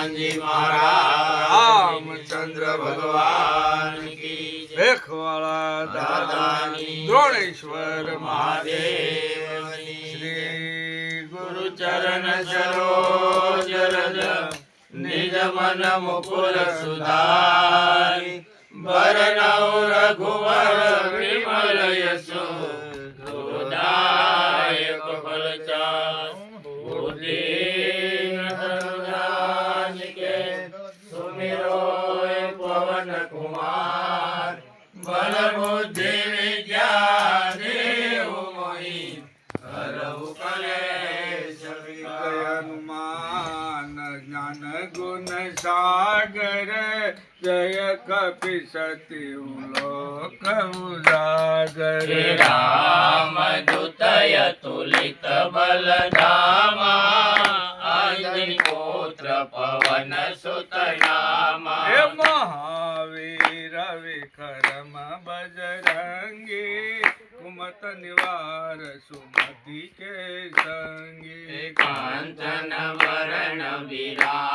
હનુમાનજી મહારાજ રામચંદ્ર ભગવાન કી જય। ભેખવાળા દાદાની દ્રોણેશ્વર મહાદેવની શ્રી ગુરુ ચરણ સરોજ રજ નિજ મન મુકુલ સુધારી વરનૌ રઘુવર વિમલ યશો દાયક ફલચાર બુદ્ધિ ધનુજાન કે સુમિરો પવન કુમાર બલ બુદ્ધિ વિદ્યા દેવ મોહી હરહુ કલેશ વિકાર। હનુમાન જ્ઞાન ગુણ સાગર જય કપી સતી લોક ઉજાગર। રામ દૂતય તુલિત બલધામા અંજની પુત્ર પવન સુત નામા। હે મહાવીર વિક્રમ બજરંગી કુમત નિવાર સુમતિ કે સંગી। કાંચન વરણ વિરાજ